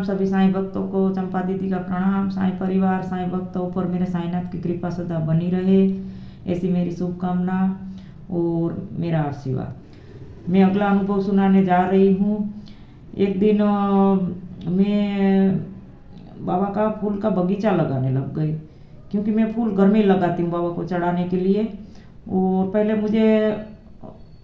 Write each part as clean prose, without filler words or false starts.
सभी साईं भक्तों को चंपा दीदी का प्रणाम। साईं परिवार, साईं भक्तों पर मेरे साईंनाथ की कृपा सदा बनी रहे, ऐसी मेरी शुभकामना और मेरा आशीर्वाद। मैं अगला अनुभव सुनाने जा रही हूँ। एक दिन मैं बाबा का फूल का बगीचा लगाने लग गई, क्योंकि मैं फूल घर में ही लगाती हूँ बाबा को चढ़ाने के लिए। और पहले मुझे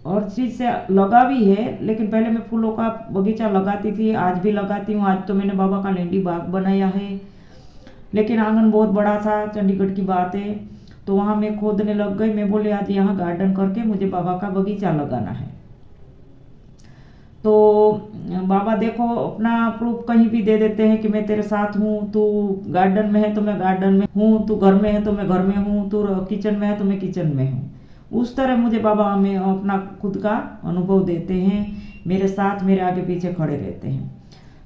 हर चीज़ से लगा भी है, लेकिन पहले मैं फूलों का बगीचा लगाती थी, आज भी लगाती हूँ। आज तो मैंने बाबा का लेंडी बाग बनाया है, लेकिन आंगन बहुत बड़ा था, चंडीगढ़ की बात है। तो वहाँ मैं खोदने लग गई। मैं बोली आज यहाँ गार्डन करके मुझे बाबा का बगीचा लगाना है। तो बाबा देखो अपना प्रूफ कहीं भी दे देते हैं कि मैं तेरे साथ हूँ, तू गार्डन में है तो मैं गार्डन में हूँ, तू घर में है तो मैं घर में हूँ, तू किचन में है तो मैं किचन में हूँ। उस तरह मुझे बाबा हमें अपना खुद का अनुभव देते हैं, मेरे साथ मेरे आगे पीछे खड़े रहते हैं।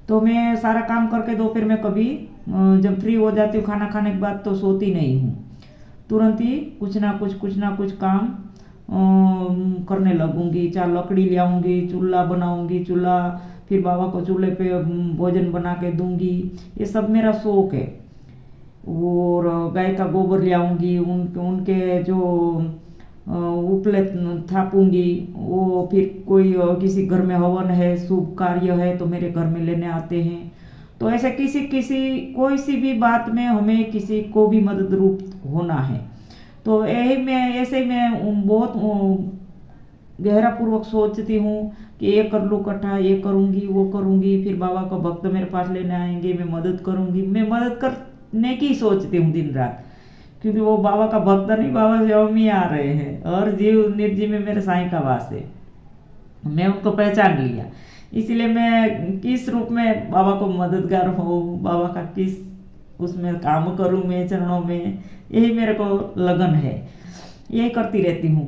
तो मैं सारा काम करके दोपहर में कभी जब फ्री हो जाती हूँ खाना खाने के बाद तो सोती नहीं हूँ, तुरंत ही कुछ ना कुछ काम करने लगूंगी। चाहे लकड़ी ले आऊँगी, चूल्हा बनाऊंगी, चूल्हा फिर बाबा को चूल्हे पे भोजन बना के दूंगी। ये सब मेरा शौक है। और गाय का गोबर ले आऊँगी, उनके जो उपले थापूंगी। वो फिर कोई किसी घर में हवन है, शुभ कार्य है तो मेरे घर में लेने आते हैं। तो ऐसे किसी कोई सी भी बात में हमें किसी को भी मदद रूप होना है। तो यही मैं ऐसे मैं बहुत गहरा पूर्वक सोचती हूँ कि ये कर लूँ इकट्ठा, ये करूँगी, वो करूँगी। फिर बाबा को भक्त मेरे पास लेने आएंगे, मैं मदद करूँगी। मैं मदद करने की सोचती हूँ दिन रात, क्योंकि वो बाबा का भक्त नहीं, बाबा स्वयं ही आ रहे हैं और जीव निर्जीव में मेरे साईं का वास है। मैं उनको पहचान लिया, इसलिए मैं किस रूप में बाबा को मददगार हूँ, बाबा का किस उसमें काम करूँ मैं चरणों में, यही मेरे को लगन है। यही करती रहती हूँ।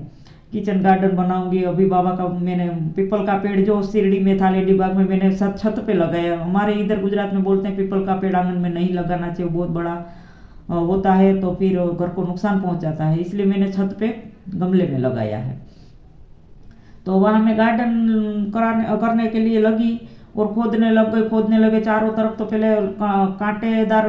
किचन गार्डन बनाऊंगी। अभी बाबा का मैंने पीपल का पेड़ जो शिरडी में था लेडी बाग में, मैंने छत पे लगाया। हमारे इधर गुजरात में बोलते हैं पीपल का पेड़ आंगन में नहीं लगाना चाहिए, बहुत बड़ा होता है तो फिर घर को नुकसान पहुंचाता है, इसलिए मैंने छत पे गमले में लगाया है। तो वहाँ मैं गार्डन करने के लिए लगी और खोदने लगे चारों तरफ। तो पहले कांटेदार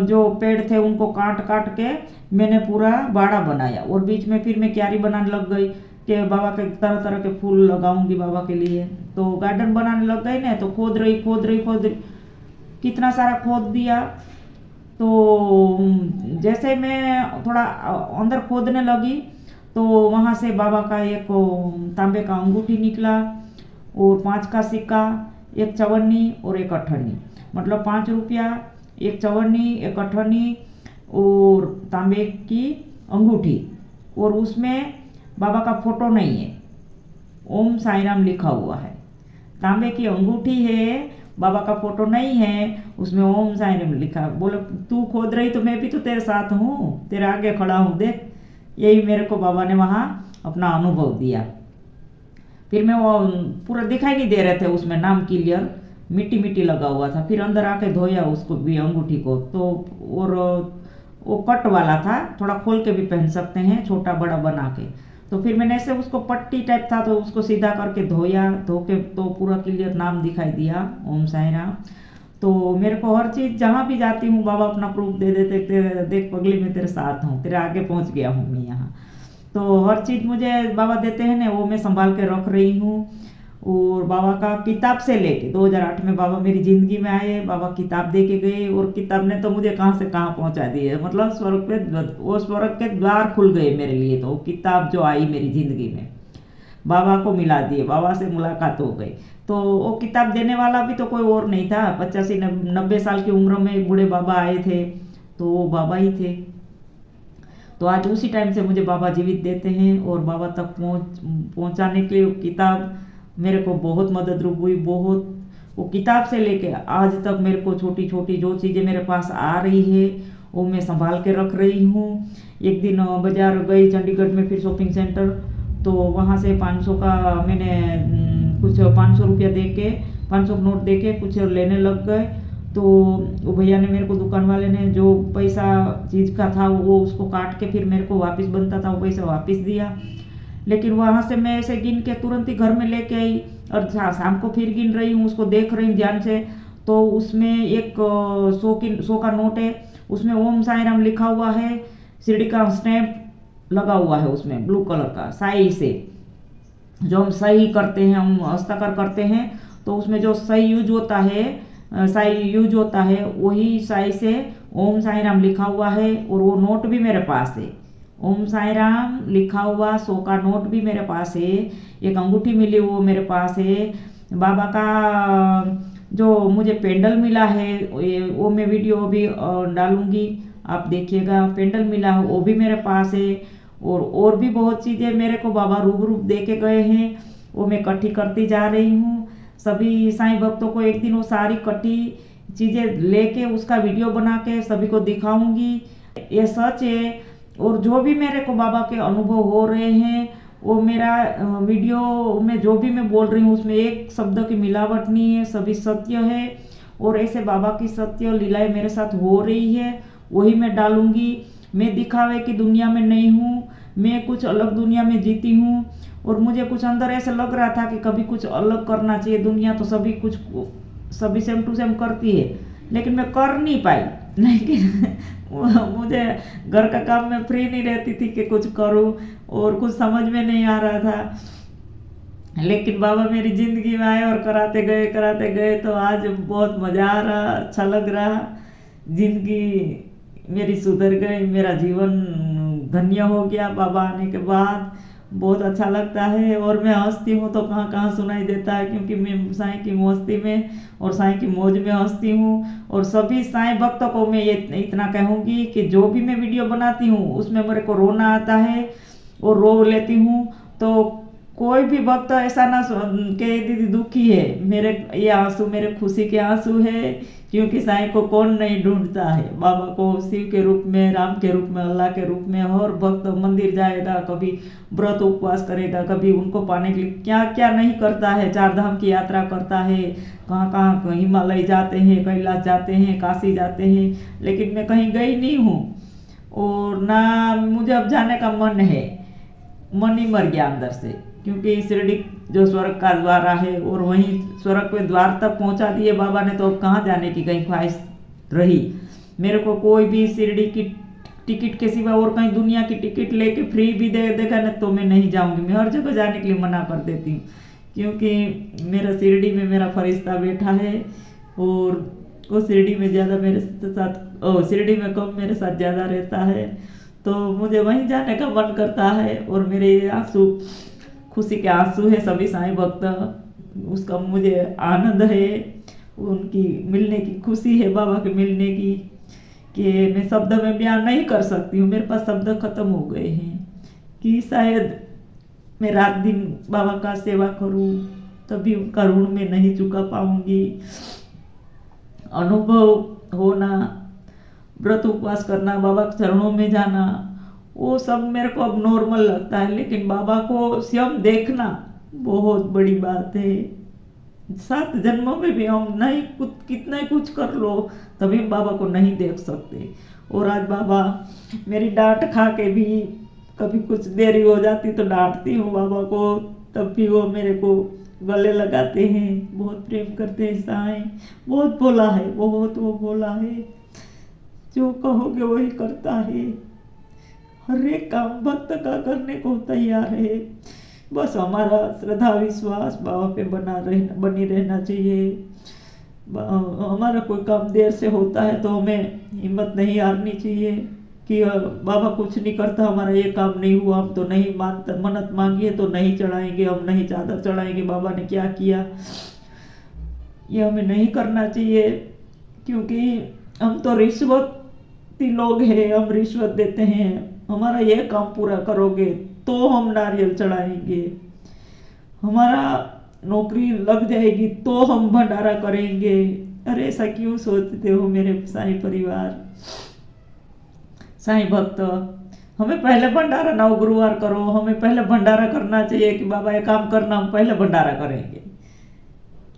जो पेड़ थे उनको काट के मैंने पूरा बाड़ा बनाया, और बीच में फिर मैं क्यारी बनाने लग गई कि बाबा के तरह तरह के फूल लगाऊंगी बाबा के लिए। तो गार्डन बनाने लग गई ना, तो खोद रही कितना सारा खोद दिया। तो जैसे मैं थोड़ा अंदर खोदने लगी तो वहाँ से बाबा का एक तांबे का अंगूठी निकला और 5 का सिक्का, एक चवन्नी और एक अठन्नी, मतलब 5 रुपया, एक चवन्नी, एक अठन्नी और तांबे की अंगूठी। और उसमें बाबा का फोटो नहीं है, ओम साईं राम लिखा हुआ है। तांबे की अंगूठी है, बाबा का फोटो नहीं है, उसमें ओम साईं राम लिखा। बोले तू खोद रही तो मैं भी तो तेरे साथ हूँ, तेरे आगे खड़ा हूँ, देख। यही मेरे को बाबा ने वहाँ अपना अनुभव दिया। फिर मैं वो पूरा दिखाई नहीं दे रहे थे, उसमें नाम क्लियर मिट्टी लगा हुआ था। फिर अंदर आके धोया उसको भी, अंगूठी को। तो और वो कट वाला था, थोड़ा खोल के भी पहन सकते हैं, छोटा बड़ा बना के। तो फिर मैंने ऐसे उसको पट्टी टाइप था तो उसको सीधा करके धो के तो पूरा क्लियर नाम दिखाई दिया, ओम साईं राम। तो मेरे को हर चीज़ जहाँ भी जाती हूँ बाबा अपना प्रूफ दे देते, देख पगली मैं तेरे साथ हूँ, तेरे आगे पहुँच गया हूँ मैं यहाँ। तो हर चीज़ मुझे बाबा देते हैं ना, वो मैं संभाल के रख रही हूँ। और बाबा का किताब से लेके 2008 में बाबा मेरी ज़िंदगी में आए, बाबा किताब दे के गए, और किताब ने तो मुझे कहाँ से कहाँ पहुँचा दी है। मतलब स्वर्ग के द्वार खुल गए मेरे लिए। तो किताब जो आई मेरी ज़िंदगी में, बाबा को मिला दिए, बाबा से मुलाकात हो गई। तो वो किताब देने वाला भी तो कोई और नहीं था। 85-90 साल की उम्र में एक बूढ़े बाबा आए थे, तो वो बाबा ही थे। तो आज उसी टाइम से मुझे बाबा जीवित देते हैं, और बाबा तक पहुँचाने के लिए किताब मेरे को बहुत मदद रूप हुई, बहुत। वो किताब से लेके आज तक मेरे को छोटी छोटी जो चीज़ें मेरे पास आ रही है वो मैं संभाल के रख रही हूँ। एक दिन बाजार गई चंडीगढ़ में, फिर शॉपिंग सेंटर, तो वहाँ से 500 का मैंने कुछ 500 रुपया दे के, 500 नोट दे के कुछ लेने लग गए। तो वो भैया ने मेरे को, दुकान वाले ने, जो पैसा चीज़ का था वो उसको काट के फिर मेरे को वापस बनता था वो पैसा वापस दिया। लेकिन वहाँ से मैं ऐसे गिन के तुरंत ही घर में लेके आई, और शाम को फिर गिन रही हूँ, उसको देख रही हूँ ध्यान से। तो उसमें एक 100 का नोट है, उसमें ओम साई राम लिखा हुआ है, शिरडी का स्टैम्प लगा हुआ है उसमें ब्लू कलर का साई से। जो हम सही करते हैं, हम हस्ताक्षर करते हैं, तो उसमें जो सही यूज होता है, साई यूज होता है, वही साई से ओम साई राम लिखा हुआ है। और वो नोट भी मेरे पास है, ओम साई राम लिखा हुआ 100 का नोट भी मेरे पास है। एक अंगूठी मिली वो मेरे पास है। बाबा का जो मुझे पेंडल मिला है वो मैं वीडियो भी डालूंगी, आप देखिएगा। पेंडल मिला है वो भी मेरे पास है। और भी बहुत चीज़ें मेरे को बाबा रूबरू दे के गए हैं, वो मैं इकट्ठी करती जा रही हूँ। सभी साईं भक्तों को एक दिन वो सारी इकट्ठी चीज़ें लेके उसका वीडियो बना के सभी को दिखाऊंगी। ये सच है। और जो भी मेरे को बाबा के अनुभव हो रहे हैं, वो मेरा वीडियो में जो भी मैं बोल रही हूँ उसमें एक शब्द की मिलावट नहीं है, सभी सत्य है। और ऐसे बाबा की सत्य लीलाएं मेरे साथ हो रही है, वही मैं डालूंगी। मैं दिखावे की दुनिया में नहीं हूँ, मैं कुछ अलग दुनिया में जीती हूँ। और मुझे कुछ अंदर ऐसा लग रहा था कि कभी कुछ अलग करना चाहिए। दुनिया तो सभी सेम टू सेम करती है, लेकिन मैं कर नहीं पाई। लेकिन मुझे घर का काम में फ्री नहीं रहती थी कि कुछ करूं, और कुछ समझ में नहीं आ रहा था। लेकिन बाबा मेरी जिंदगी में आए और कराते गए तो आज बहुत मजा आ रहा, अच्छा लग रहा। जिंदगी मेरी सुधर गई, मेरा जीवन धन्य हो गया बाबा आने के बाद। बहुत अच्छा लगता है। और मैं हंसती हूँ तो कहाँ कहाँ सुनाई देता है, क्योंकि मैं साईं की मस्ती में और साईं की मौज में हंसती हूँ। और सभी साईं भक्तों को मैं ये इतना कहूँगी कि जो भी मैं वीडियो बनाती हूँ उसमें मेरे को रोना आता है और रो लेती हूँ। तो कोई भी भक्त ऐसा ना के दीदी दुखी है, मेरे ये आंसू मेरे खुशी के आंसू है। क्योंकि साईं को कौन नहीं ढूंढता है, बाबा को शिव के रूप में, राम के रूप में, अल्लाह के रूप में। और भक्त मंदिर जाएगा, कभी व्रत उपवास करेगा, कभी उनको पाने के लिए क्या क्या नहीं करता है। 4 धाम की यात्रा करता है, कहाँ कहाँ हिमालय जाते हैं, कैलाश जाते हैं, काशी जाते हैं। लेकिन मैं कहीं गई नहीं हूँ, और ना मुझे अब जाने का मन है। मन ही मर गया अंदर से, क्योंकि शिरडी जो स्वर्ग का द्वार है, और वहीं स्वर्ग के द्वार तक पहुंचा दिए बाबा ने, तो अब कहाँ जाने की कहीं ख्वाहिश रही। मेरे को कोई भी शिरडी की टिकट के सिवा और कहीं दुनिया की टिकट लेके फ्री भी दे देगा ना, तो मैं नहीं जाऊंगी। मैं हर जगह जाने के लिए मना कर देती हूँ, क्योंकि मेरा शिरडी में मेरा फरिश्ता बैठा है। और वो शिरडी में ज़्यादा मेरे साथ, शिरडी में कम मेरे साथ ज़्यादा रहता है, तो मुझे वहीं जाने का मन करता है। और मेरे आंसू खुशी के आंसू है सभी साईं भक्त, उसका मुझे आनंद है, उनकी मिलने की खुशी है, बाबा के मिलने की, कि मैं शब्द में बयान नहीं कर सकती हूँ। मेरे पास शब्द खत्म हो गए हैं कि शायद मैं रात दिन बाबा का सेवा करूँ, तभी उनका ऋण मैं नहीं चुका पाऊंगी। अनुभव होना, व्रत उपवास करना, बाबा के चरणों में जाना, वो सब मेरे को अब नॉर्मल लगता है। लेकिन बाबा को स्वयं देखना बहुत बड़ी बात है। 7 जन्मों में भी हम नहीं कितना ही कुछ कर लो, तभी बाबा को नहीं देख सकते। और आज बाबा मेरी डांट खा के भी, कभी कुछ देरी हो जाती तो डांटती हूँ बाबा को, तब भी वो मेरे को गले लगाते हैं, बहुत प्रेम करते हैं। साईं बहुत भोला है, बहुत वो भोला है, जो कहोगे वही करता है। हर एक काम भक्त का करने को तैयार है। बस हमारा श्रद्धा विश्वास बाबा पे बनी रहना चाहिए। हमारा कोई काम देर से होता है तो हमें हिम्मत नहीं हारनी चाहिए कि बाबा कुछ नहीं करता, हमारा ये काम नहीं हुआ, हम तो नहीं मानते, मन्नत मांगी है तो नहीं चढ़ाएंगे, हम नहीं चादर चढ़ाएंगे, बाबा ने क्या किया। ये हमें नहीं करना चाहिए, क्योंकि हम तो रिश्वती लोग हैं, हम रिश्वत देते हैं। हमारा ये काम पूरा करोगे तो हम नारियल चढ़ाएंगे, हमारा नौकरी लग जाएगी तो हम भंडारा करेंगे। अरे ऐसा क्यों सोचते हो मेरे साईं परिवार, साईं भक्त। हमें पहले भंडारा, 9 गुरुवार करो, हमें पहले भंडारा करना चाहिए कि बाबा ये काम करना, हम पहले भंडारा करेंगे।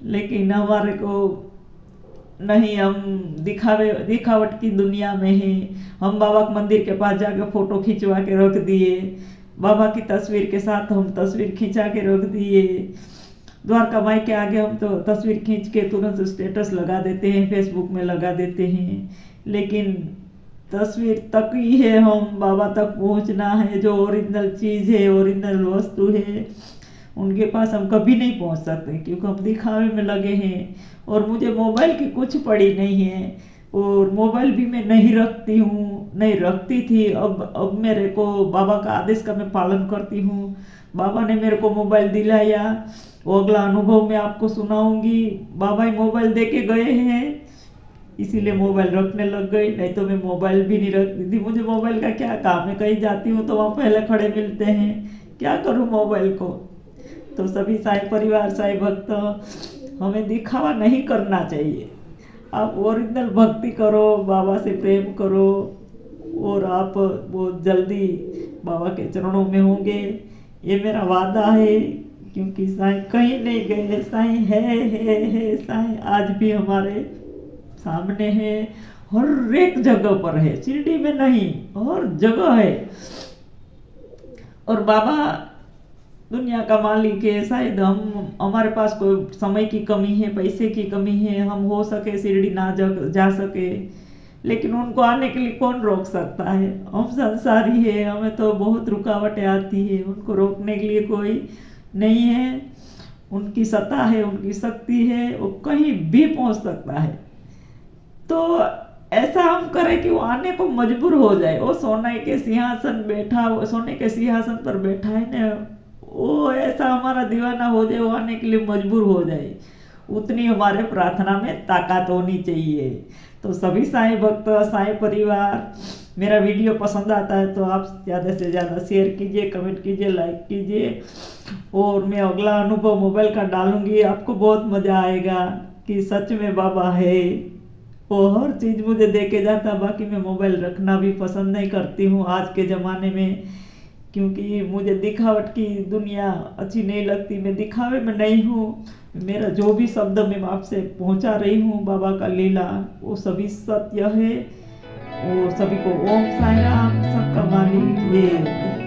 लेकिन हमारे को नहीं, हम दिखावट की दुनिया में हैं। हम बाबा के मंदिर के पास जाके फोटो खिंचवा के रख दिए, बाबा की तस्वीर के साथ हम तस्वीर खिंचा के रख दिए। द्वारका माई के आगे हम तो तस्वीर खींच के तुरंत स्टेटस लगा देते हैं, फेसबुक में लगा देते हैं, लेकिन तस्वीर तक ही है, हम बाबा तक पहुंचना है, जो ओरिजिनल चीज़ है, ओरिजिनल वस्तु है, उनके पास हम कभी नहीं पहुंच सकते, क्योंकि हम दिखावे में लगे हैं। और मुझे मोबाइल की कुछ पड़ी नहीं है, और मोबाइल भी मैं नहीं रखती हूँ, नहीं रखती थी। अब मेरे को बाबा का आदेश का मैं पालन करती हूँ। बाबा ने मेरे को मोबाइल दिलाया, वो अगला अनुभव मैं आपको सुनाऊंगी। बाबा ही मोबाइल दे के गए हैं, इसीलिए मोबाइल रखने लग गई, नहीं तो मैं मोबाइल भी नहीं रखती थी। मुझे मोबाइल का क्या काम है, कहीं जाती हूँ तो वहाँ पहले खड़े मिलते हैं, क्या करूँ मोबाइल को। तो सभी साईं परिवार, साईं भक्त, हमें दिखावा नहीं करना चाहिए। आप ओरिजिनल भक्ति करो, बाबा से प्रेम करो, और आप बहुत जल्दी बाबा के चरणों में होंगे, ये मेरा वादा है। क्योंकि साईं कहीं नहीं गए, साईं है, साईं आज भी हमारे सामने है, हर एक जगह पर है, शिरडी में नहीं, हर जगह है। और बाबा दुनिया का मालिक है। शायद हमारे पास कोई समय की कमी है, पैसे की कमी है, हम हो सके शिरडी ना जा सके, लेकिन उनको आने के लिए कौन रोक सकता है। हम संसारी है, हमें तो बहुत रुकावटें आती है, उनको रोकने के लिए कोई नहीं है। उनकी सत्ता है, उनकी शक्ति है, वो कहीं भी पहुंच सकता है। तो ऐसा हम करें कि वो आने को मजबूर हो जाए। वो सोने के सिंहासन बैठा, वो सोने के सिंहासन पर बैठा है ना, वो ऐसा हमारा दीवाना हो जाए, वो आने के लिए मजबूर हो जाए, उतनी हमारे प्रार्थना में ताकत होनी चाहिए। तो सभी साईं भक्त, साईं परिवार, मेरा वीडियो पसंद आता है तो आप ज़्यादा से ज़्यादा शेयर कीजिए, कमेंट कीजिए, लाइक कीजिए। और मैं अगला अनुभव मोबाइल का डालूंगी, आपको बहुत मज़ा आएगा कि सच में बाबा है, वो हर चीज़ मुझे दे के जाता। बाकी मैं मोबाइल रखना भी पसंद नहीं करती हूँ आज के ज़माने में, क्योंकि मुझे दिखावट की दुनिया अच्छी नहीं लगती। मैं दिखावे में नहीं हूँ। मेरा जो भी शब्द मैं आपसे पहुँचा रही हूँ बाबा का लीला, वो सभी सत्य है। और सभी को ओम साईं राम, सबका मालिक ये